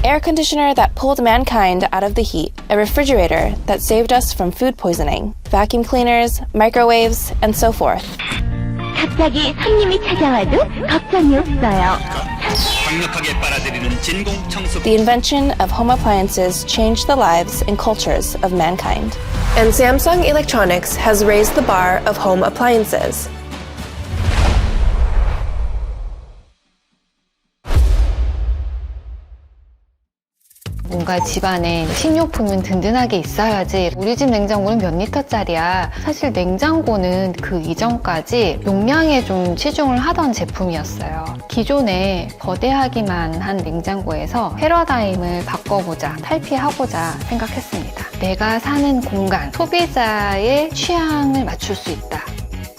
air conditioner that pulled mankind out of the heat, a refrigerator that saved us from food poisoning, vacuum cleaners, microwaves, and so forth. 갑자기 손님이 찾아와도 걱정이 없어요. 강력하게 빨아들이는 진공 청소기. The invention of home appliances changed the lives and cultures of mankind. And Samsung Electronics has raised the bar of home appliances. 뭔가 집안에 식료품은 든든하게 있어야지. 우리 집 냉장고는 몇 리터짜리야. 사실 냉장고는 그 이전까지 용량에 좀 치중을 하던 제품이었어요. 기존에 거대하기만 한 냉장고에서 패러다임을 바꿔보자, 탈피하고자 생각했습니다. 내가 사는 공간, 소비자의 취향을 맞출 수 있다.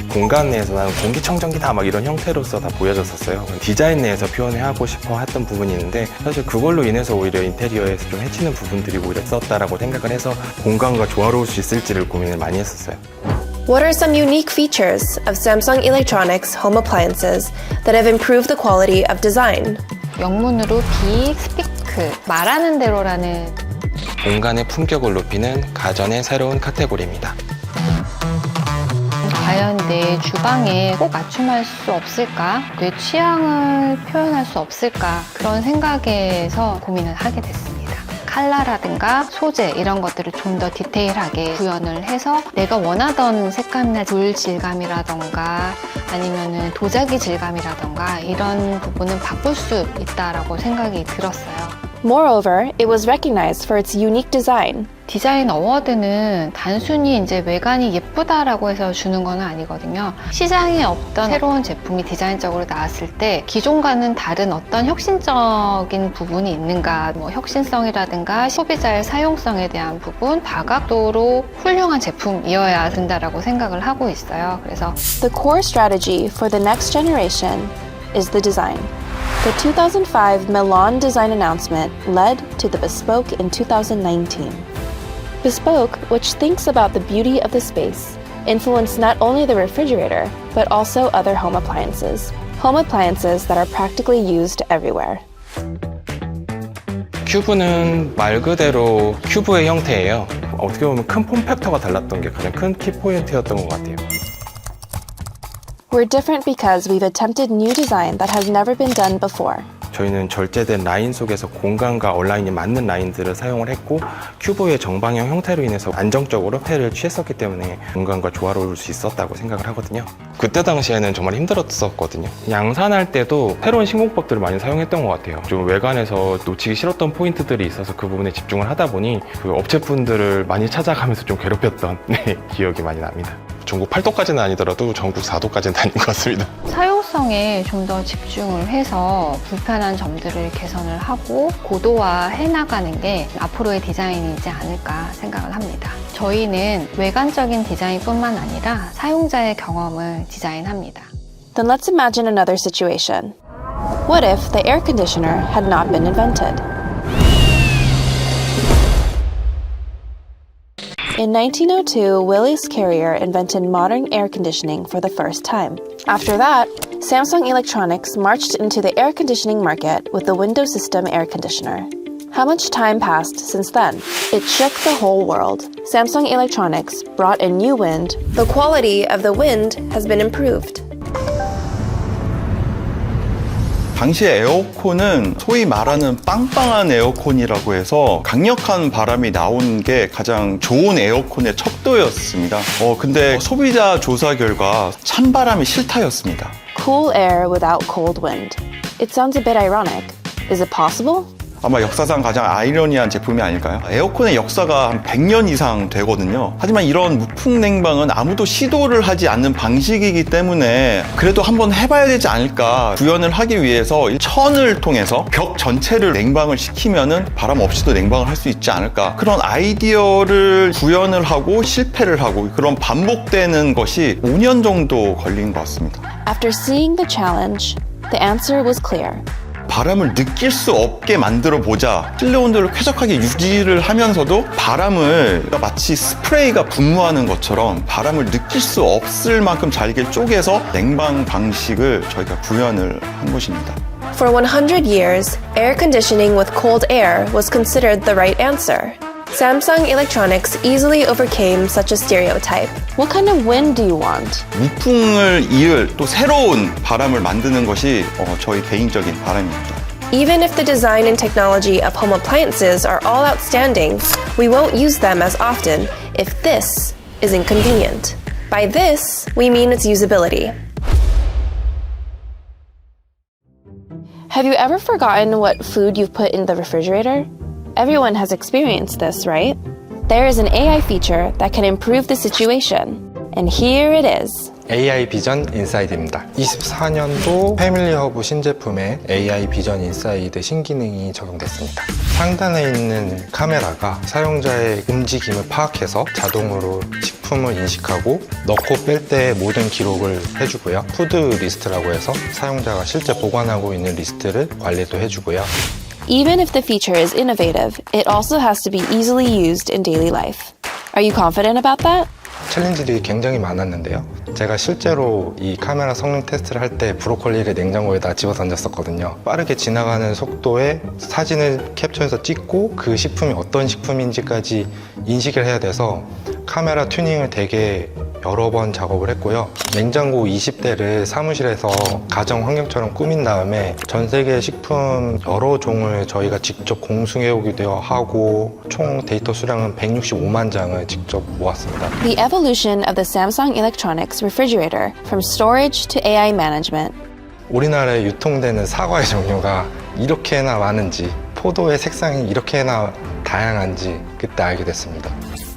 공간 내에서 나는 공기청정기다 막 이런 형태로서 다 보여졌었어요. 디자인 내에서 표현하고 싶어 했던 부분이 있는데 사실 그걸로 인해서 오히려 인테리어에서 좀 해치는 부분들이 오히려 있었다라고 생각을 해서 공간과 조화로울 수 있을지를 고민을 많이 했었어요. What are some unique features of Samsung Electronics home appliances that have improved the quality of design? 영문으로 빅 스피크, 말하는 대로라는 공간의 품격을 높이는 가전의 새로운 카테고리입니다. 과연 내 주방에 꼭 맞춤할 수 없을까? 내 취향을 표현할 수 없을까? 그런 생각에서 고민을 하게 됐습니다. 컬러라든가 소재 이런 것들을 좀 더 디테일하게 구현을 해서 내가 원하던 색감이나 불 질감이라던가 아니면은 도자기 질감이라던가 이런 부분은 바꿀 수 있다라고 생각이 들었어요. Moreover, it was recognized for its unique design. 디자인 어워드는 단순히 이제 외관이 예쁘다라고 해서 주는 건 아니거든요. 시장에 없던 새로운 제품이 디자인적으로 나왔을 때 기존과는 다른 어떤 혁신적인 부분이 있는가, 뭐 혁신성이라든가 소비자의 사용성에 대한 부분, 다각도로 훌륭한 제품이어야 된다라고 생각을 하고 있어요. 그래서 The core strategy for the next generation is the design. The 2005 Milan design announcement led to the Bespoke in 2019. Bespoke, which thinks about the beauty of the space, influenced not only the refrigerator, but also other home appliances that are practically used everywhere. 큐브는 말 그대로 큐브의 형태예요. 어떻게 보면 큰 폼팩터가 달랐던 게 가장 큰 키포인트였던 것 같아요. We're different because we've attempted new design that has never been done before. 저희는 절제된 라인 속에서 공간과 온라인이 맞는 라인들을 사용을 했고 큐브의 정방형 형태로 인해서 안정적으로 형태를 취했었기 때문에 공간과 조화로울 수 있었다고 생각을 하거든요. 그때 당시에는 정말 힘들었었거든요. 양산할 때도 새로운 신공법들을 많이 사용했던 것 같아요. 좀 외관에서 놓치기 싫었던 포인트들이 있어서 그 부분에 집중을 하다 보니 그 업체분들을 많이 찾아가면서 좀 괴롭혔던 기억이 많이 납니다. 전국 8도까지는 아니더라도 전국 4도까지는 다닌 것 같습니다. 사용성에 좀 더 집중을 해서 불편한 점들을 개선을 하고 고도화해 나가는 게 앞으로의 디자인이지 않을까 생각을 합니다. 저희는 외관적인 디자인뿐만 아니라 사용자의 경험을 디자인합니다. Then let's imagine another situation. What if the air conditioner had not been invented? In 1902, Willis Carrier invented modern air conditioning for the first time. After that, Samsung Electronics marched into the air conditioning market with the window system air conditioner. How much time passed since then? It shook the whole world. Samsung Electronics brought in new wind. The quality of the wind has been improved. 당시에 에어컨은 소위 말하는 빵빵한 에어컨이라고 해서 강력한 바람이 나오는 게 가장 좋은 에어컨의 척도였습니다. 근데 소비자 조사 결과 찬바람이 싫다였습니다. Cool air without cold wind. It sounds a bit ironic. Is it possible? 아마 역사상 가장 아이러니한 제품이 아닐까요? 에어컨의 역사가 한 100년 이상 되거든요. 하지만 이런 무풍냉방은 아무도 시도를 하지 않는 방식이기 때문에 그래도 한번 해봐야 되지 않을까. 구현을 하기 위해서 천을 통해서 벽 전체를 냉방을 시키면은 바람 없이도 냉방을 할 수 있지 않을까. 그런 아이디어를 구현을 하고 실패를 하고 그런 반복되는 것이 5년 정도 걸린 것 같습니다. After seeing the challenge, the answer was clear. 바람을 느낄 수 없게 만들어 보자. 실내 온도를 쾌적하게 유지를 하면서도 바람을 마치 스프레이가 분무하는 것처럼 바람을 느낄 수 없을 만큼 잘게 쪼개서 냉방 방식을 저희가 구현을 한 것입니다. For 100 years, air conditioning with cold air was considered the right answer. Samsung Electronics easily overcame such a stereotype. What kind of wind do you want? 무풍을 이을 또 새로운 바람을 만드는 것이 저희 개인적인 바람입니다. Even if the design and technology of home appliances are all outstanding, we won't use them as often if this is inconvenient. By this, we mean its usability. Have you ever forgotten what food you've put in the refrigerator? Everyone has experienced this, right? There is an AI feature that can improve the situation. And here it is. AI 비전 인사이드입니다. 24년도 패밀리 허브 신제품에 AI 비전 인사이드 신기능이 적용됐습니다. 상단에 있는 카메라가 사용자의 움직임을 파악해서 자동으로 식품을 인식하고 넣고 뺄 때 모든 기록을 해주고요. 푸드 리스트라고 해서 사용자가 실제 보관하고 있는 리스트를 관리도 해주고요. Even if the feature is innovative, it also has to be easily used in daily life. Are you confident about that? 챌린지들이 굉장히 많았는데요. 제가 실제로 이 카메라 성능 테스트를 할 때 브로콜리를 냉장고에다 집어 던졌었거든요. 빠르게 지나가는 속도에 사진을 캡처해서 찍고 그 식품이 어떤 식품인지까지 인식을 해야 돼서 카메라 튜닝을 되게 여러 번 작업을 했고요. 냉장고 20대를 사무실에서 가정 환경처럼 꾸민 다음에 전 세계 식품 여러 종을 저희가 직접 공수해 오기도 하고 총 데이터 수량은 165만 장을 직접 모았습니다. The evolution of the Samsung Electronics refrigerator from storage to AI management. 우리나라에 유통되는 사과의 종류가 이렇게나 많은지 포도의 색상이 이렇게나 다양한지 그때 알게 됐습니다.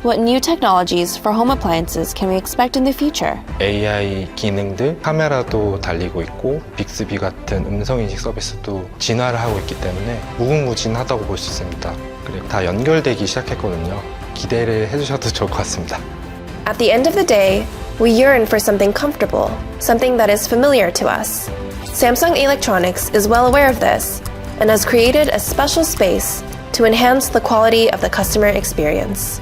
What new technologies for home appliances can we expect in the future? AI 기능들, 카메라도 달리고 있고 빅스비 같은 음성인식 서비스도 진화를 하고 있기 때문에 무궁무진하다고 볼 수 있습니다. 그리고 다 연결되기 시작했거든요. 기대를 해주셔도 좋을 것 같습니다. At the end of the day, we yearn for something comfortable, something that is familiar to us. Samsung Electronics is well aware of this and has created a special space to enhance the quality of the customer experience.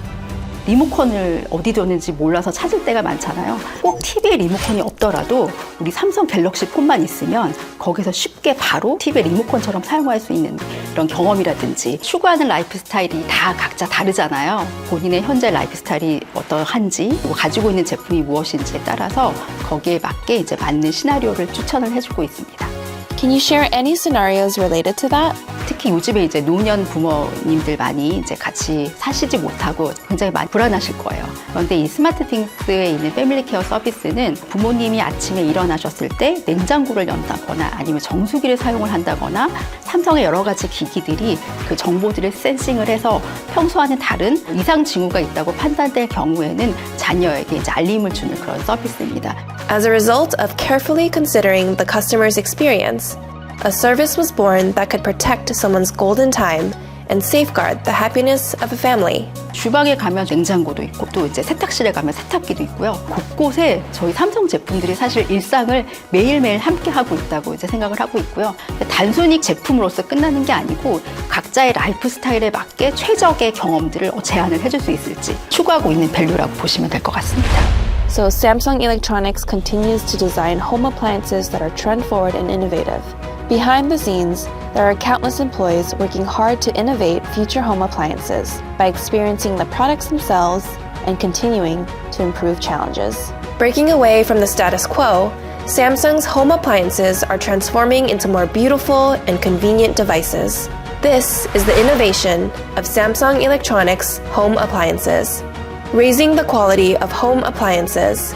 리모컨을 어디 뒀는지 몰라서 찾을 때가 많잖아요. 꼭 TV에 리모컨이 없더라도 우리 삼성 갤럭시 폰만 있으면 거기서 쉽게 바로 TV의 리모컨처럼 사용할 수 있는 이런 경험이라든지 추구하는 라이프 스타일이 다 각자 다르잖아요. 본인의 현재 라이프 스타일이 어떠한지 가지고 있는 제품이 무엇인지에 따라서 거기에 맞게 이제 맞는 시나리오를 추천을 해주고 있습니다. Can you share any scenarios related to that? 특히 요즘에 이제 노년 부모님들 많이 이제 같이 사시지 못하고 굉장히 많이 불안하실 거예요. 그런데 이 스마트 띵스에 있는 패밀리 케어 서비스는 부모님이 아침에 일어나셨을 때 냉장고를 연다거나 아니면 정수기를 사용을 한다거나 삼성의 여러 가지 기기들이 그 정보들을 센싱을 해서 평소와는 다른 이상 징후가 있다고 판단될 경우에는 자녀에게 이제 알림을 주는 그런 서비스입니다. As a result of carefully considering the customer's experience, a service was born that could protect someone's golden time and safeguard the happiness of a family. 주방에 가면 냉장고도 있고 또 이제 세탁실에 가면 세탁기도 있고요. 곳곳에 저희 삼성 제품들이 사실 일상을 매일매일 함께 하고 있다고 이제 생각을 하고 있고요. 단순히 제품으로서 끝나는 게 아니고 각자의 라이프 스타일에 맞게 최적의 경험들을 제안을 해줄 수 있을지 추구하고 있는 밸류라고 보시면 될 것 같습니다. So Samsung Electronics continues to design home appliances that are trend-forward and innovative. Behind the scenes, there are countless employees working hard to innovate future home appliances by experiencing the products themselves and continuing to improve challenges. Breaking away from the status quo, Samsung's home appliances are transforming into more beautiful and convenient devices. This is the innovation of Samsung Electronics home appliances. Raising the quality of home appliances